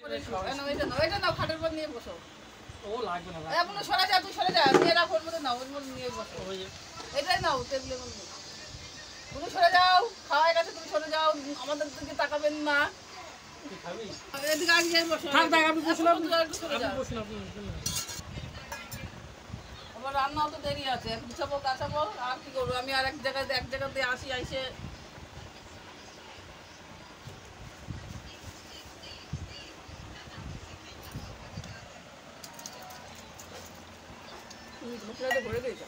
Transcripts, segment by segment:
এটা নাও খাটের উপর নিয়ে বসো। ও লাগবে না। এখন সরে যা, তুই সরে যা, নিয়ে রাখো ওর মধ্যে, নাও ওর মধ্যে নিয়ে বসো। এটাই নাও টেবিলের মধ্যে। তুমি সরে যাও, খাওয়া গেছে, তুমি সরে যাও, আমাদের দিকে তাকাবেন না। এদিকে আগে বসো। আমার রান্নাও তো দেরি আছে, গুছাবো গাছাবো, আর কি করবো আমি? আর এক জায়গাতে আসি, আইসে ভরে দিয়েছে।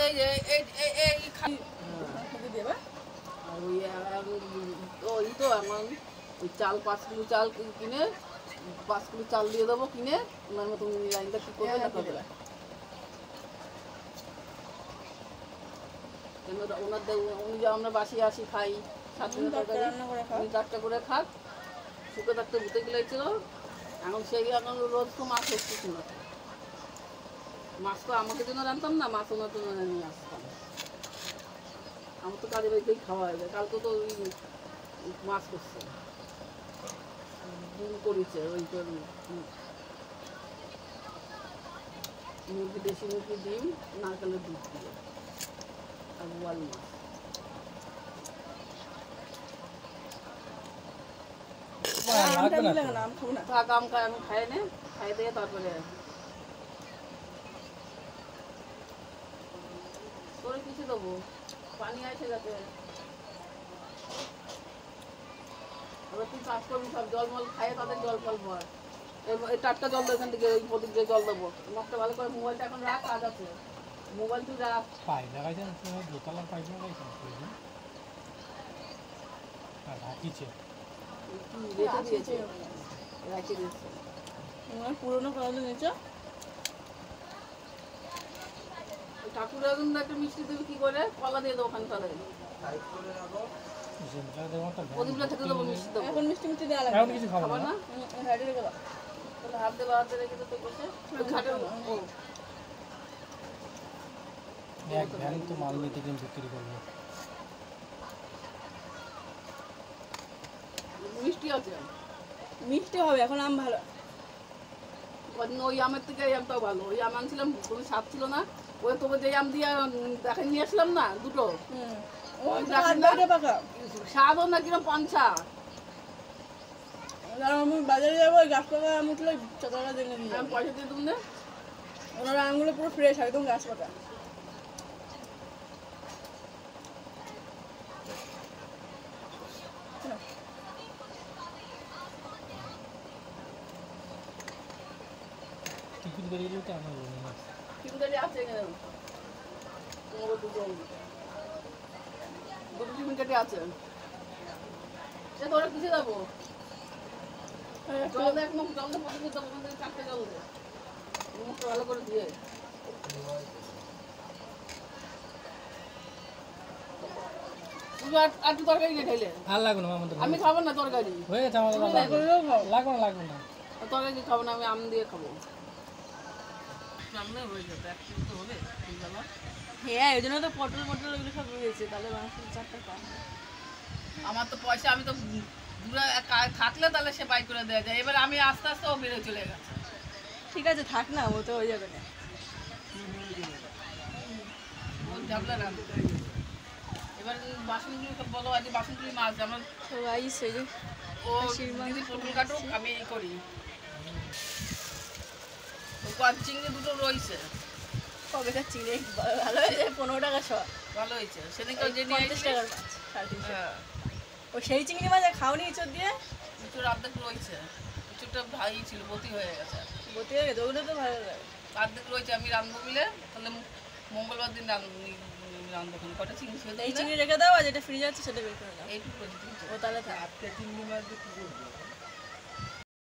এই যে এই দেবে আর ওই তো এমন ওই চাল 5 কিলো চাল কিনে 5 কিলো চাল দিয়ে দেবো কিনে। ওনার মতো উনি লাইনটা কি করবে না করবে, উনি যে আমরা বাসি আসি খাই 7 দিনের তরকারি, উনি 4টা করে খাক, শুকে থাকতে ভুতে গিয়েছিল। এখন সেই এখন রোজ তো মাছ হচ্ছে না, মাছ তো আমাকে জন্য রান্তাম না, মাছ ওনার জন্য নিয়ে আসতাম। আমার তো কাজে বাড়িতেই খাওয়া হয়ে যায়। কালকে তো ওই মাছ করছে, ডিম করেছে, ওই মুরগি, দেশি মুরগি ডিম, নারকেলের দুধ দিয়ে, আর বোয়াল মাছ। থাক আম খাই নে, খাই দিয়ে তারপরে তোরে কিছু দেবো, পানি আসে যাতে। এবার তুই কাজ করবি, সব জলমল খাইয়ে তাদের জল ফল ভর। এই টাটকা জল এখান থেকে এই প্রদীপ দিয়ে জল দেবো। মুখটা ভালো করে, মোবাইলটা এখন রাখ, কাজ আছে, মোবাইল তুই রাখ। পাইপ লাগাইছেন, দোতলার পাইপ লাগাইছেন, রাখিছে রেখে দিয়েছে, রেখে দিয়েছে। পুরোনো করালো নিয়েছ ঠাকুরের একটা মিষ্টি দেবে কি করে, কলা দিয়ে দেবো ওখানে, তাহলে প্রদীপটা থেকে দেবো মিষ্টি দেবো। এখন মিষ্টি মিষ্টি দেওয়া লাগবে, কিছু খাবার না, হাতে রেখে দাও, তাহলে হাত দিয়ে হাতে রেখে দিতে বসে ঘাটে। ও এক ভ্যান তো মাল নিতে দিন বিক্রি করবে। মিষ্টি আছে, মিষ্টি হবে এখন, আম ভালো। ওই আমের থেকে এই আমটাও ভালো। ওই আম আনছিলাম, কোনো স্বাদ ছিল না। ওই তবে যে আম দিয়ে দেখে নিয়ে আসলাম না দুটো, স্বাদও না কিরম পাঞ্চা। আমি বাজারে যাবো, গাছ পাকা আম উঠলে টাকা দিয়ে পয়সা দিয়ে তুমি, ওনার আমগুলো পুরো ফ্রেশ, একদম গাছ পাকা। টিকিট বেরিয়ে তো আমার টিকিট আছে এখানে, দুটো টিফিন কেটে আছে। সে তোরা কিসে যাবো? জল দেখ, মুখ জল দিয়ে পছন্দ দেবো, ওখান থেকে 4টে জল দে, মুখটা ভালো করে দিয়ে। আর একটু তরকারি নিয়ে খাইলে আর লাগবে না, আমি খাবো না তরকারি, হয়ে গেছে আমার, লাগবে না তরকারি খাবো না, আমি আম দিয়ে খাবো। সামনে হয়ে যাবে, এক কিলো তো হবে। হ্যাঁ, এই জন্য তো পটল এগুলো সব রয়েছে, তাহলে মাংসের 4টা কম। আমার তো পয়সা, আমি তো থাকলে তাহলে সে বাই করে দেওয়া যায়। এবার আমি আস্তে আস্তে ও বেড়ে চলে গেছে। ঠিক আছে, থাক না, ও তো হয়ে যাবে না। এবার বাসনগুলো সব বলো, আজ বাসনগুলি মাছ আমার ও পটল কাটুক, আমি এই করি। চিংড়ি দুটো রয়েছে, কবেকার চিংড়ি ভালো হয়েছে, 15 টাকা শ, ভালো হয়েছে। সেদিনকার যে 50 টাকার মাছ, 350। ও সেই চিংড়ি মাছ খাওনি ইঁচড় দিয়ে? ইঁচড় অর্ধেক রয়েছে, ইঁচড়টা ভাই ছিল, বতি হয়ে গেছে। বতি হয়ে গেছে, ওগুলো তো ভালো লাগে। অর্ধেক রয়েছে, আমি রাঁধবো মিলে, তাহলে মঙ্গলবার দিন রাঁধবো। কটা চিংড়ি ছিল, এই চিংড়ি রেখে দাও, আর যেটা ফ্রিজ আছে সেটা বের করে দাও। এইটুকু ও তাহলে আজকে চিংড়ি মাছ দিয়ে কি করবো?